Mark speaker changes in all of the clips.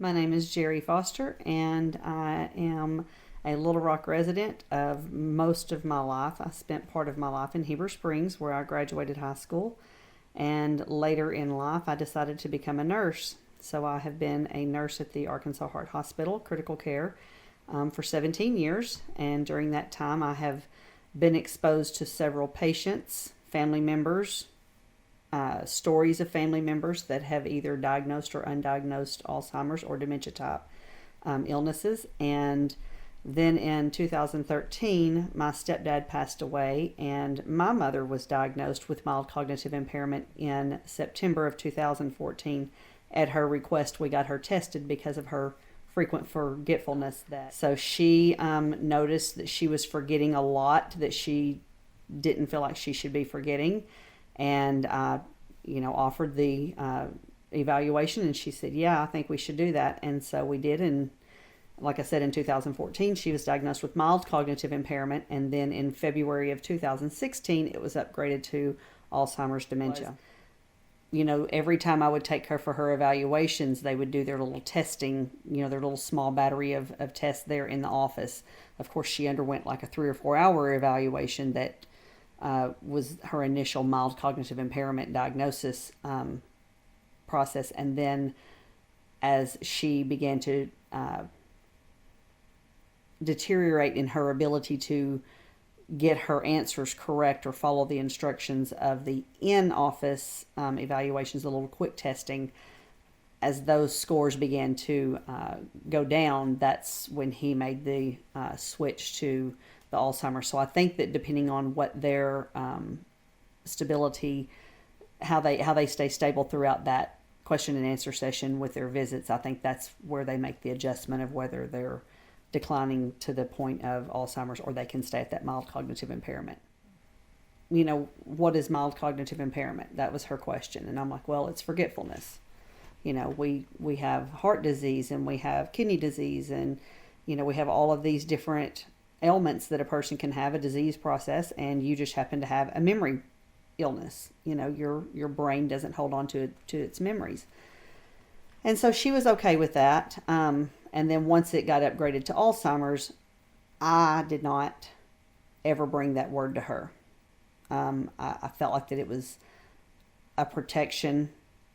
Speaker 1: My name is Jeri Foster, and I am a Little Rock resident of most of my life. I spent part of my life in Heber Springs, where I graduated high school, and later in life, I decided to become a nurse. So I have been a nurse at the Arkansas Heart Hospital, critical care, for 17 years, and during that time, I have been exposed to several patients, family members, stories of family members that have either diagnosed or undiagnosed Alzheimer's or dementia type illnesses. And then in 2013, my stepdad passed away, and my mother was diagnosed with mild cognitive impairment in September of 2014. At her request, we got her tested because of her frequent forgetfulness. So she noticed that she was forgetting a lot that she didn't feel like she should be forgetting, and I, offered the evaluation, and she said, "Yeah, I think we should do that." And so we did. And like I said, in 2014, she was diagnosed with mild cognitive impairment, and then in February of 2016, it was upgraded to Alzheimer's dementia. Every time I would take her for her evaluations, they would do their little testing, their little small battery of tests there in the office. Of course, she underwent like a 3 or 4 hour evaluation that was her initial mild cognitive impairment diagnosis process. And then as she began to deteriorate in her ability to get her answers correct or follow the instructions of the in-office evaluations, the little quick testing, as those scores began to go down, that's when he made the switch to the Alzheimer's. So I think that depending on what their stability, how they stay stable throughout that question and answer session with their visits, I think that's where they make the adjustment of whether they're declining to the point of Alzheimer's or they can stay at that mild cognitive impairment. What is mild cognitive impairment? That was her question. And I'm like, well, it's forgetfulness. We have heart disease, and we have kidney disease, and, we have all of these different ailments that a person can have, a disease process, and you just happen to have a memory illness. Your brain doesn't hold on to its memories. And so she was okay with that. And then once it got upgraded to Alzheimer's, I did not ever bring that word to her. I felt like that it was a protection.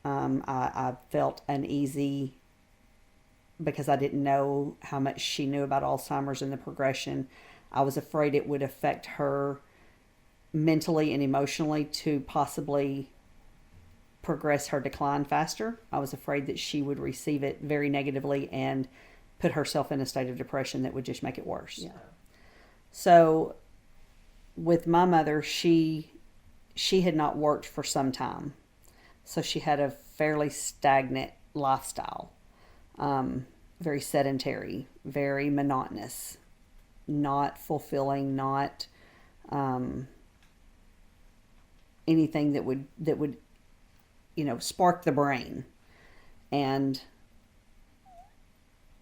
Speaker 1: I felt uneasy because I didn't know how much she knew about Alzheimer's and the progression. I was afraid it would affect her mentally and emotionally to possibly progress her decline faster. I was afraid that she would receive it very negatively and put herself in a state of depression that would just make it worse. Yeah. So with my mother, she had not worked for some time. So she had a fairly stagnant lifestyle, very sedentary, very monotonous, not fulfilling, not anything that would spark the brain. And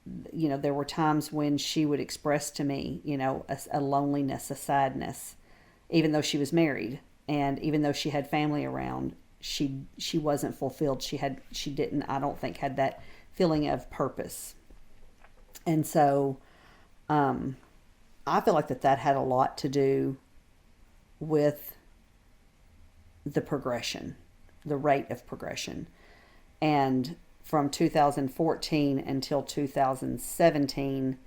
Speaker 1: there were times when she would express to me a loneliness, a sadness, even though she was married, and even though she had family around, she wasn't fulfilled. She didn't, I don't think, had that feeling of purpose. And so I feel like that had a lot to do with the progression, the rate of progression. And from 2014 until 2017,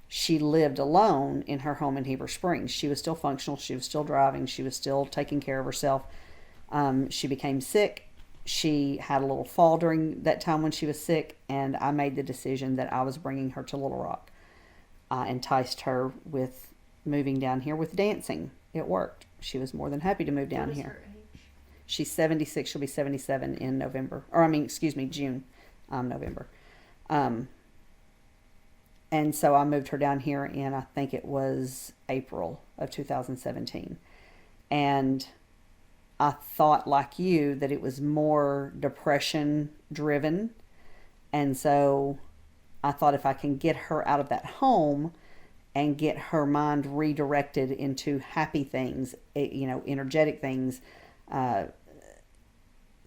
Speaker 1: she lived alone in her home in Heber Springs. She was still functional. She was still driving. She was still taking care of herself. She became sick. She had a little fall during that time when she was sick, and I made the decision that I was bringing her to Little Rock. I enticed her with moving down here with dancing. It worked. She was more than happy to move down here. She's 76. She'll be 77 in November. June, November. And so I moved her down here in, I think it was April of 2017. And I thought, like you, that it was more depression driven. And so I thought if I can get her out of that home and get her mind redirected into happy things, energetic things,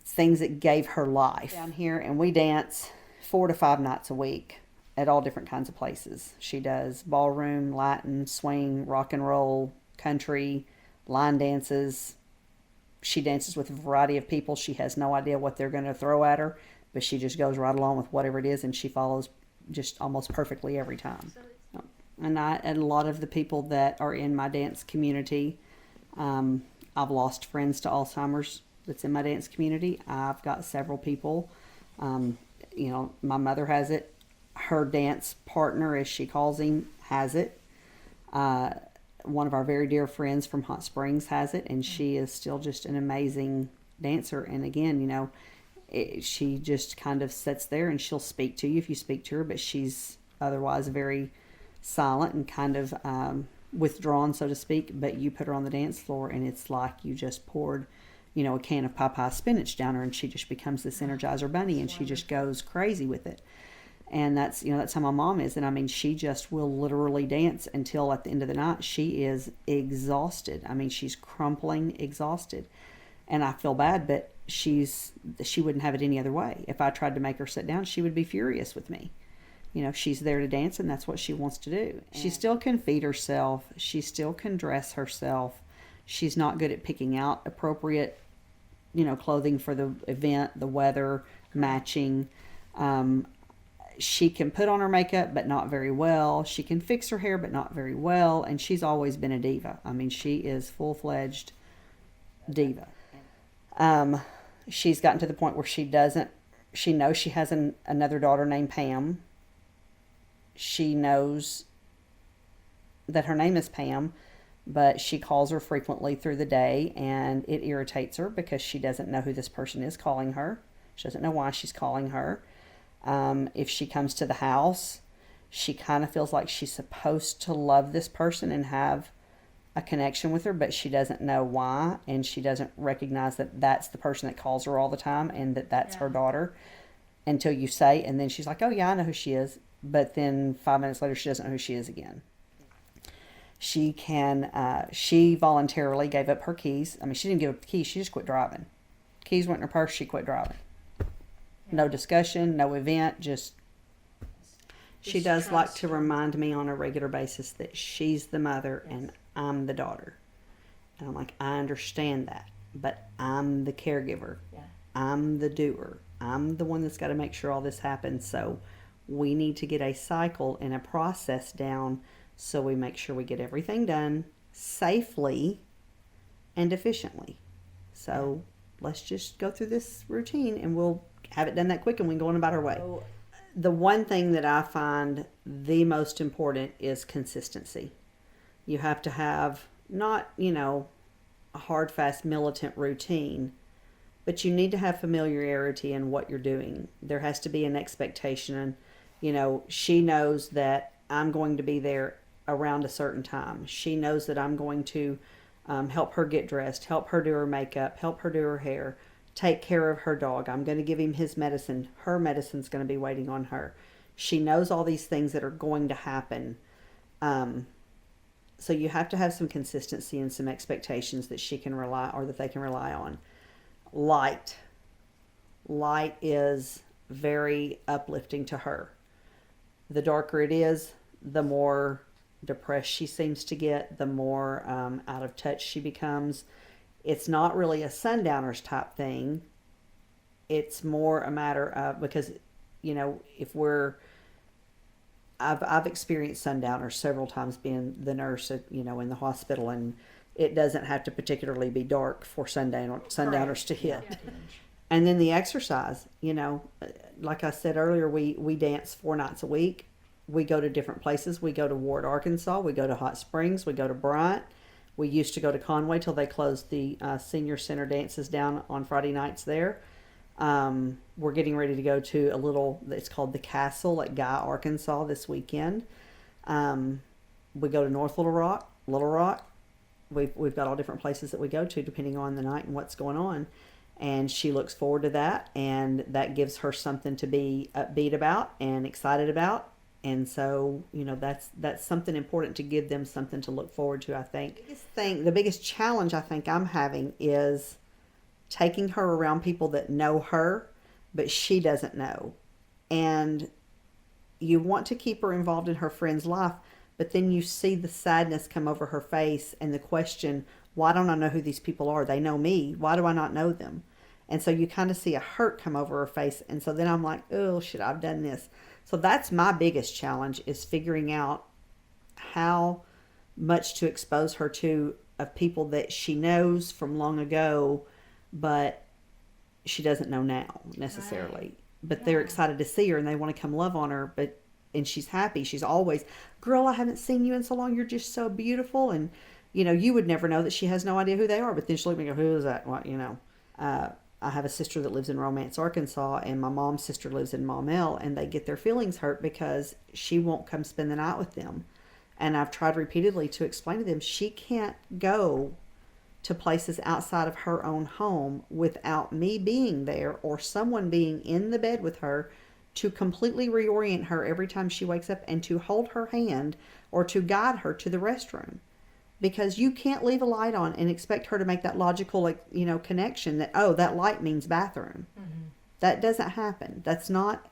Speaker 1: things that gave her life. Down here, and we dance 4 to 5 nights a week at all different kinds of places. She does ballroom, Latin, swing, rock and roll, country, line dances. She dances with a variety of people. She has no idea what they're going to throw at her, but she just goes right along with whatever it is, and she follows just almost perfectly every time. And a lot of the people that are in my dance community, I've lost friends to Alzheimer's that's in my dance community. I've got several people. My mother has it. Her dance partner, as she calls him, has it. One of our very dear friends from Hot Springs has it, and she is still just an amazing dancer. And again, she just kind of sits there and she'll speak to you if you speak to her, but she's otherwise very silent and kind of withdrawn, so to speak. But you put her on the dance floor and it's like you just poured a can of Popeye spinach down her, and she just becomes this Energizer bunny, and she just goes crazy with it. And that's how my mom is. And I mean, she just will literally dance until at the end of the night she is exhausted. I mean, she's crumpling exhausted. And I feel bad, but she wouldn't have it any other way. If I tried to make her sit down, she would be furious with me. She's there to dance, and that's what she wants to do. She still can feed herself. She still can dress herself. She's not good at picking out appropriate, clothing for the event, the weather, matching. She can put on her makeup, but not very well. She can fix her hair, but not very well. And she's always been a diva. I mean, she is full-fledged diva. She's gotten to the point where she knows she has another daughter named Pam. She knows that her name is Pam, but she calls her frequently through the day, and it irritates her because she doesn't know who this person is calling her. She doesn't know why she's calling her. If she comes to the house, she kind of feels like she's supposed to love this person and have a connection with her, but she doesn't know why, and she doesn't recognize that that's the person that calls her all the time and that's her daughter until you say, and then she's like, oh yeah, I know who she is. But then 5 minutes later, she doesn't know who she is again. She voluntarily gave up her keys. I mean, she didn't give up the keys. She just quit driving. Keys went in her purse. She quit driving. No discussion, no event, just she does like to remind me on a regular basis that she's the mother and I'm the daughter. And I'm like, I understand that, but I'm the caregiver. Yeah. I'm the doer. I'm the one that's got to make sure all this happens. So we need to get a cycle and a process down so we make sure we get everything done safely and efficiently. So let's just go through this routine and we'll have it done that quick and we can go on about our way. The one thing that I find the most important is consistency. You have to have not, a hard, fast, militant routine, but you need to have familiarity in what you're doing. There has to be an expectation, and, she knows that I'm going to be there around a certain time. She knows that I'm going to help her get dressed, help her do her makeup, help her do her hair, take care of her dog. I'm going to give him his medicine. Her medicine's going to be waiting on her. She knows all these things that are going to happen. So you have to have some consistency and some expectations that she can rely, or that they can rely on. Light is very uplifting to her. The darker it is, the more depressed she seems to get, the more out of touch she becomes. It's not really a sundowners type thing. It's more a matter of, because, if I've experienced sundowners several times being the nurse at, in the hospital, and it doesn't have to particularly be dark for sundowners to hit. Yeah. And then the exercise, like I said earlier, we dance 4 nights a week. We go to different places. We go to Ward, Arkansas. We go to Hot Springs. We go to Bryant. We used to go to Conway till they closed the senior center dances down on Friday nights there. We're getting ready to go to it's called the Castle at Guy, Arkansas this weekend. We go to North Little Rock. We've got all different places that we go to depending on the night and what's going on. And she looks forward to that, and that gives her something to be upbeat about and excited about. And so, that's something important to give them something to look forward to, I think. The biggest challenge I think I'm having is taking her around people that know her, but she doesn't know. and you want to keep her involved in her friend's life, but then you see the sadness come over her face and the question, why don't I know who these people are? They know me. Why do I not know them? And so you kind of see a hurt come over her face. And so then I'm like, oh, shit, I've done this. So that's my biggest challenge, is figuring out how much to expose her to of people that she knows from long ago, but she doesn't know now necessarily. Right. But yeah, they're excited to see her and they want to come love on her. And she's happy. She's always, girl, I haven't seen you in so long. You're just so beautiful. And, you would never know that she has no idea who they are. But then she'll look at me and go, who is that? What, I have a sister that lives in Romance, Arkansas, and my mom's sister lives in Maumelle, and they get their feelings hurt because she won't come spend the night with them. And I've tried repeatedly to explain to them she can't go to places outside of her own home without me being there or someone being in the bed with her to completely reorient her every time she wakes up and to hold her hand or to guide her to the restroom. Because you can't leave a light on and expect her to make that logical, connection that, oh, that light means bathroom. Mm-hmm. That doesn't happen. That's not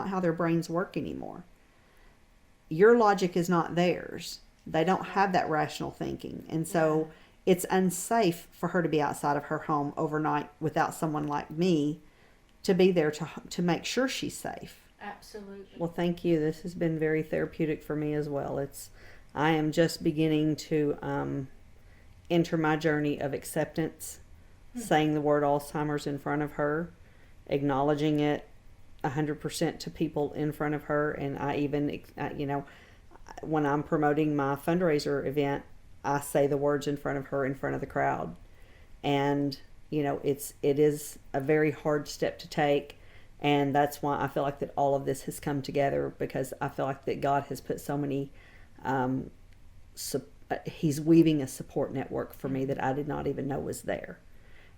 Speaker 1: how their brains work anymore. Your logic is not theirs. They don't have that rational thinking. And so it's unsafe for her to be outside of her home overnight without someone like me to be there to make sure she's safe.
Speaker 2: Absolutely.
Speaker 1: Well, thank you. This has been very therapeutic for me as well. I am just beginning to enter my journey of acceptance, saying the word Alzheimer's in front of her, acknowledging it 100% to people in front of her. And I even, when I'm promoting my fundraiser event, I say the words in front of her, in front of the crowd. And, it is a very hard step to take. And that's why I feel like that all of this has come together, because I feel like that God has put so many, he's weaving a support network for me that I did not even know was there.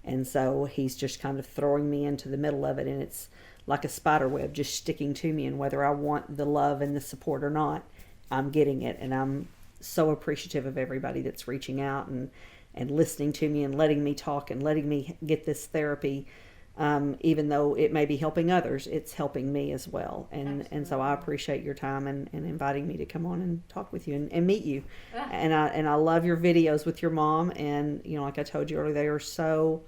Speaker 1: And so he's just kind of throwing me into the middle of it, and it's like a spider web just sticking to me, and whether I want the love and the support or not, I'm getting it. And I'm so appreciative of everybody that's reaching out and listening to me and letting me talk and letting me get this therapy. Even though it may be helping others, it's helping me as well. And so I appreciate your time and inviting me to come on and talk with you and meet you. And I love your videos with your mom. And, like I told you earlier, they are so,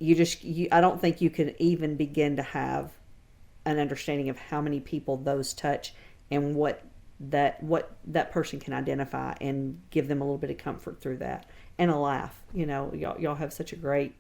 Speaker 1: I don't think you can even begin to have an understanding of how many people those touch and what that person can identify and give them a little bit of comfort through that and a laugh. Y'all have such a great